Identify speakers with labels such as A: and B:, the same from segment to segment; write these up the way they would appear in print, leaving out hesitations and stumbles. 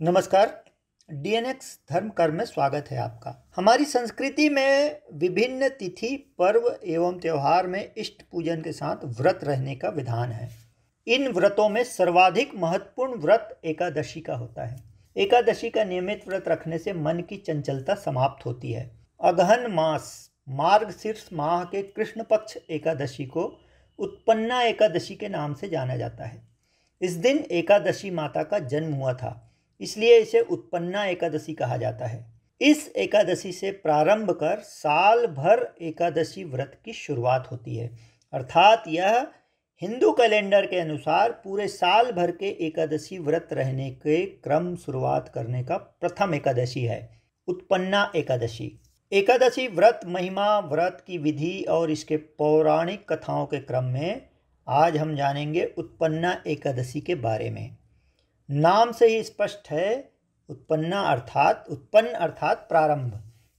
A: नमस्कार। डीएनएक्स धर्म कर्म में स्वागत है आपका। हमारी संस्कृति में विभिन्न तिथि, पर्व एवं त्योहार में इष्ट पूजन के साथ व्रत रहने का विधान है। इन व्रतों में सर्वाधिक महत्वपूर्ण व्रत एकादशी का होता है। एकादशी का नियमित व्रत रखने से मन की चंचलता समाप्त होती है। अगहन मास मार्गशीर्ष माह के कृष्ण पक्ष एकादशी को उत्पन्ना एकादशी के नाम से जाना जाता है। इस दिन एकादशी माता का जन्म हुआ था, इसलिए इसे उत्पन्ना एकादशी कहा जाता है। इस एकादशी से प्रारंभ कर साल भर एकादशी व्रत की शुरुआत होती है, अर्थात यह हिंदू कैलेंडर के अनुसार पूरे साल भर के एकादशी व्रत रहने के क्रम शुरुआत करने का प्रथम एकादशी है, उत्पन्ना एकादशी। एकादशी व्रत महिमा, व्रत की विधि और इसके पौराणिक कथाओं के क्रम में आज हम जानेंगे उत्पन्ना एकादशी के बारे में। नाम से ही स्पष्ट है, उत्पन्ना अर्थात उत्पन्न अर्थात प्रारंभ।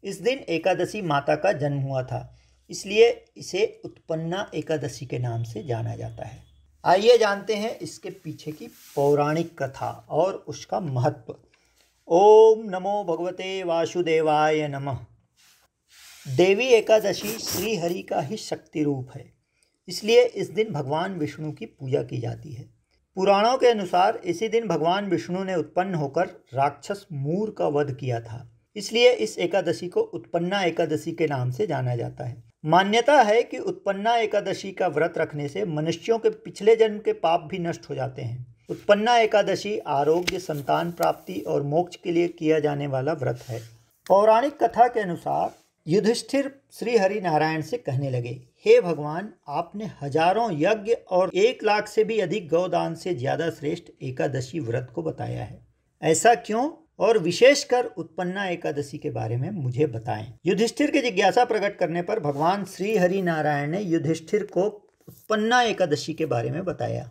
A: इस दिन एकादशी माता का जन्म हुआ था, इसलिए इसे उत्पन्ना एकादशी के नाम से जाना जाता है। आइए जानते हैं इसके पीछे की पौराणिक कथा और उसका महत्व। ओम नमो भगवते वासुदेवाय नमः। देवी एकादशी श्री हरि का ही शक्ति रूप है, इसलिए इस दिन भगवान विष्णु की पूजा की जाती है। पुराणों के अनुसार इसी दिन भगवान विष्णु ने उत्पन्न होकर राक्षस मूर का वध किया था, इसलिए इस एकादशी को उत्पन्ना एकादशी के नाम से जाना जाता है। मान्यता है कि उत्पन्ना एकादशी का व्रत रखने से मनुष्यों के पिछले जन्म के पाप भी नष्ट हो जाते हैं। उत्पन्ना एकादशी आरोग्य, संतान प्राप्ति और मोक्ष के लिए किया जाने वाला व्रत है। पौराणिक कथा के अनुसार युधिष्ठिर श्री हरि नारायण से कहने लगे, हे भगवान, आपने हजारों यज्ञ और 1,00,000 से भी अधिक गौदान से ज्यादा श्रेष्ठ एकादशी व्रत को बताया है। ऐसा क्यों, और विशेषकर उत्पन्ना एकादशी के बारे में मुझे बताएं। युधिष्ठिर की जिज्ञासा प्रकट करने पर भगवान श्री हरि नारायण ने युधिष्ठिर को उत्पन्ना एकादशी के बारे में बताया।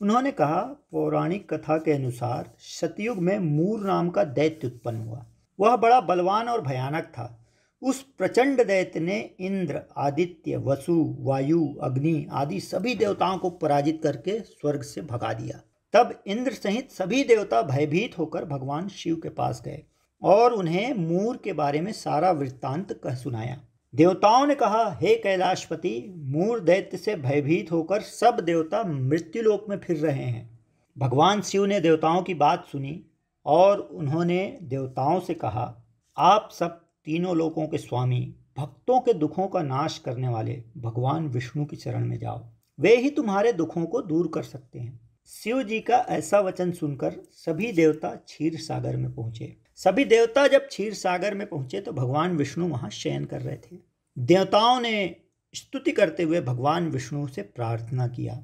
A: उन्होंने कहा, पौराणिक कथा के अनुसार सतयुग में मूर नाम का दैत्य उत्पन्न हुआ। वह बड़ा बलवान और भयानक था। उस प्रचंड दैत्य ने इंद्र, आदित्य, वसु, वायु, अग्नि आदि सभी देवताओं को पराजित करके स्वर्ग से भगा दिया। तब इंद्र सहित सभी देवता भयभीत होकर भगवान शिव के पास गए और उन्हें मूर के बारे में सारा वृत्तांत कह सुनाया। देवताओं ने कहा, हे कैलाशपति, मूर दैत्य से भयभीत होकर सब देवता मृत्युलोक में फिर रहे हैं। भगवान शिव ने देवताओं की बात सुनी और उन्होंने देवताओं से कहा, आप सब तीनों लोकों के स्वामी, भक्तों के दुखों का नाश करने वाले भगवान विष्णु की शरण में जाओ, वे ही तुम्हारे दुखों को दूर कर सकते हैं। शिव जी का ऐसा वचन सुनकर सभी देवता क्षीर सागर में पहुंचे। सभी देवता जब क्षीर सागर में पहुंचे तो भगवान विष्णु वहां शयन कर रहे थे। देवताओं ने स्तुति करते हुए भगवान विष्णु से प्रार्थना किया,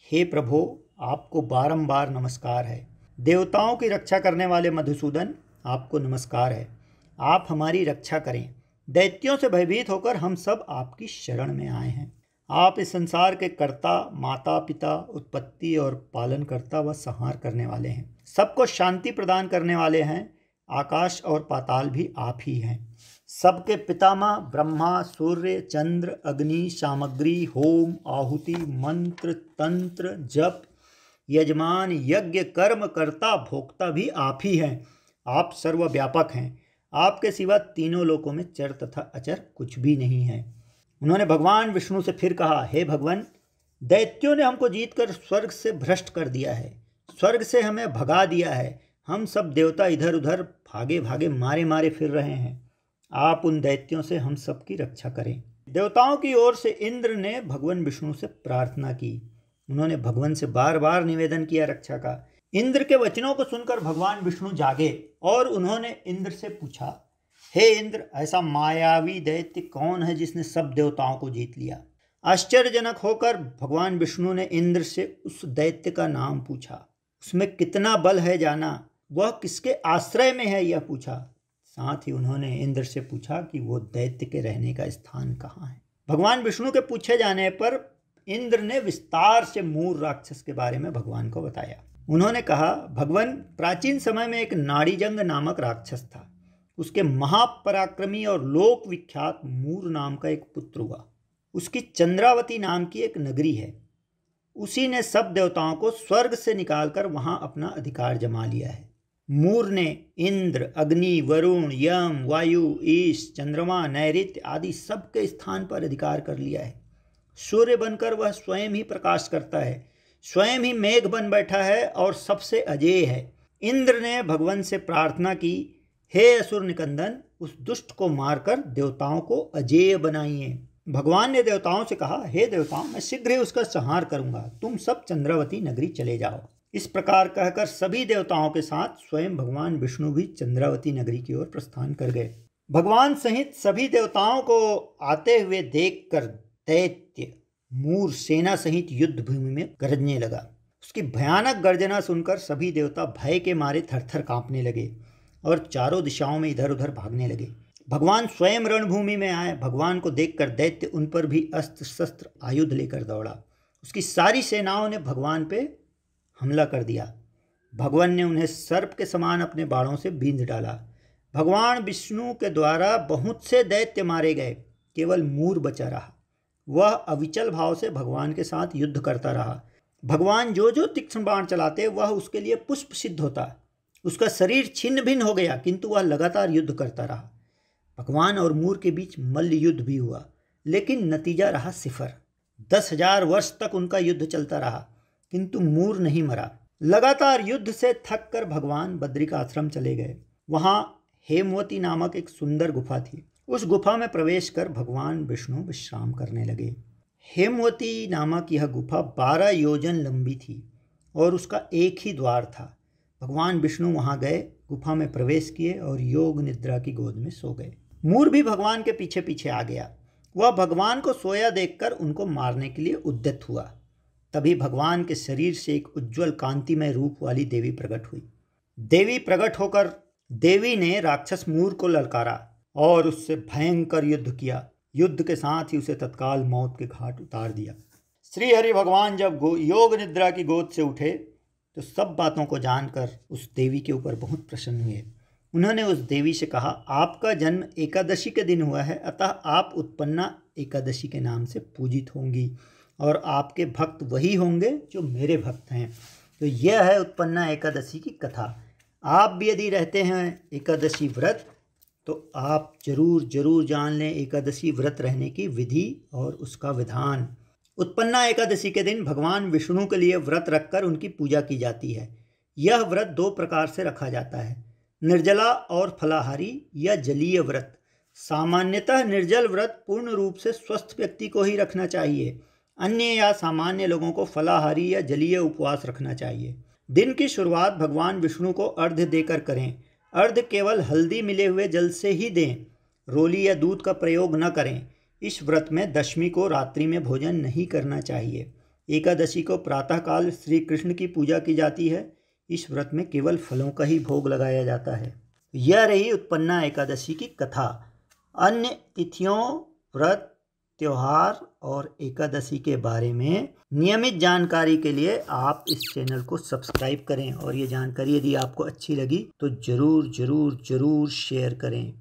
A: हे प्रभो, आपको बारंबार नमस्कार है। देवताओं की रक्षा करने वाले मधुसूदन, आपको नमस्कार है। आप हमारी रक्षा करें। दैत्यों से भयभीत होकर हम सब आपकी शरण में आए हैं। आप इस संसार के कर्ता, माता पिता, उत्पत्ति और पालन करता व संहार करने वाले हैं। सबको शांति प्रदान करने वाले हैं। आकाश और पाताल भी आप ही हैं। सबके पितामह ब्रह्मा, सूर्य, चंद्र, अग्नि, सामग्री, होम, आहुति, मंत्र, तंत्र, जप, यजमान, यज्ञ, कर्म, कर्ता, भोक्ता भी आप ही हैं। आप सर्वव्यापक हैं। आपके सिवा तीनों लोकों में चर तथा अचर कुछ भी नहीं है। उन्होंने भगवान विष्णु से फिर कहा, हे भगवान, दैत्यों ने हमको जीतकर स्वर्ग से भ्रष्ट कर दिया है, स्वर्ग से हमें भगा दिया है। हम सब देवता इधर उधर भागे भागे मारे मारे फिर रहे हैं। आप उन दैत्यों से हम सब की रक्षा करें। देवताओं की ओर से इंद्र ने भगवान विष्णु से प्रार्थना की। उन्होंने भगवान से बार बार निवेदन किया रक्षा का। इंद्र के वचनों को सुनकर भगवान विष्णु जागे और उन्होंने इंद्र से पूछा, हे इंद्र, ऐसा मायावी दैत्य कौन है जिसने सब देवताओं को जीत लिया? आश्चर्यजनक होकर भगवान विष्णु ने इंद्र से उस दैत्य का नाम पूछा, उसमें कितना बल है जाना, वह किसके आश्रय में है यह पूछा। साथ ही उन्होंने इंद्र से पूछा कि वो दैत्य के रहने का स्थान कहाँ है। भगवान विष्णु के पूछे जाने पर इंद्र ने विस्तार से मूर राक्षस के बारे में भगवान को बताया। उन्होंने कहा, भगवान, प्राचीन समय में एक नाड़ीजंग नामक राक्षस था। उसके महापराक्रमी और लोक विख्यात मूर नाम का एक पुत्र हुआ। उसकी चंद्रावती नाम की एक नगरी है। उसी ने सब देवताओं को स्वर्ग से निकालकर वहां अपना अधिकार जमा लिया है। मूर ने इंद्र, अग्नि, वरुण, यम, वायु, ईश, चंद्रमा, नैऋत्य आदि सबके स्थान पर अधिकार कर लिया है। सूर्य बनकर वह स्वयं ही प्रकाश करता है, स्वयं ही मेघ बन बैठा है और सबसे अजेय है। इंद्र ने भगवान से प्रार्थना की, हे असुर निकंदन, उस दुष्ट को मारकर देवताओं को अजेय बनाइए। भगवान ने देवताओं से कहा, हे देवताओं, मैं शीघ्र ही उसका संहार करूंगा, तुम सब चंद्रावती नगरी चले जाओ। इस प्रकार कहकर सभी देवताओं के साथ स्वयं भगवान विष्णु भी चंद्रावती नगरी की ओर प्रस्थान कर गए। भगवान सहित सभी देवताओं को आते हुए देखकर दैत्य मूर सेना सहित युद्ध भूमि में गरजने लगा। उसकी भयानक गर्जना सुनकर सभी देवता भय के मारे थरथर कांपने लगे और चारों दिशाओं में इधर उधर भागने लगे। भगवान स्वयं रणभूमि में आए। भगवान को देखकर दैत्य उन पर भी अस्त्र शस्त्र आयुध लेकर दौड़ा। उसकी सारी सेनाओं ने भगवान पे हमला कर दिया। भगवान ने उन्हें सर्प के समान अपने बाणों से बींध डाला। भगवान विष्णु के द्वारा बहुत से दैत्य मारे गए, केवल मूर बचा रहा। वह अविचल भाव से भगवान के साथ युद्ध करता रहा। भगवान जो जो तीक्ष्ण बाण चलाते वह उसके लिए पुष्प सिद्ध होता। उसका शरीर छिन्न भिन्न हो गया, किंतु वह लगातार युद्ध करता रहा। भगवान और मूर के बीच मल्ल युद्ध भी हुआ, लेकिन नतीजा रहा सिफर। 10,000 वर्ष तक उनका युद्ध चलता रहा, किंतु मूर नहीं मरा। लगातार युद्ध से थक कर भगवान बद्रिकाश्रम चले गए। वहाँ हेमवती नामक एक सुंदर गुफा थी। उस गुफा में प्रवेश कर भगवान विष्णु विश्राम करने लगे। हेमवती नामक यह गुफा 12 योजन लंबी थी और उसका एक ही द्वार था। भगवान विष्णु वहाँ गए, गुफा में प्रवेश किए और योग निद्रा की गोद में सो गए। मूर भी भगवान के पीछे पीछे आ गया। वह भगवान को सोया देखकर उनको मारने के लिए उद्यत हुआ। तभी भगवान के शरीर से एक उज्ज्वल कांतिमय रूप वाली देवी प्रकट हुई। देवी प्रकट होकर देवी ने राक्षस मूर को ललकारा और उससे भयंकर युद्ध किया। युद्ध के साथ ही उसे तत्काल मौत के घाट उतार दिया। श्री हरि भगवान जब योग निद्रा की गोद से उठे तो सब बातों को जानकर उस देवी के ऊपर बहुत प्रसन्न हुए। उन्होंने उस देवी से कहा, आपका जन्म एकादशी के दिन हुआ है, अतः आप उत्पन्ना एकादशी के नाम से पूजित होंगी और आपके भक्त वही होंगे जो मेरे भक्त हैं। तो यह है उत्पन्ना एकादशी की कथा। आप भी यदि रहते हैं एकादशी व्रत तो आप जरूर जान लें एकादशी व्रत रहने की विधि और उसका विधान। उत्पन्ना एकादशी के दिन भगवान विष्णु के लिए व्रत रखकर उनकी पूजा की जाती है। यह व्रत 2 प्रकार से रखा जाता है, निर्जला और फलाहारी या जलीय व्रत। सामान्यतः निर्जल व्रत पूर्ण रूप से स्वस्थ व्यक्ति को ही रखना चाहिए। अन्य या सामान्य लोगों को फलाहारी या जलीय उपवास रखना चाहिए। दिन की शुरुआत भगवान विष्णु को अर्घ्य देकर करें। अर्घ्य केवल हल्दी मिले हुए जल से ही दें। रोली या दूध का प्रयोग न करें। इस व्रत में दशमी को रात्रि में भोजन नहीं करना चाहिए। एकादशी को प्रातःकाल श्री कृष्ण की पूजा की जाती है। इस व्रत में केवल फलों का ही भोग लगाया जाता है। यह रही उत्पन्ना एकादशी की कथा। अन्य तिथियों, व्रत, त्योहार और एकादशी के बारे में नियमित जानकारी के लिए आप इस चैनल को सब्सक्राइब करें और ये जानकारी यदि आपको अच्छी लगी तो ज़रूर शेयर करें।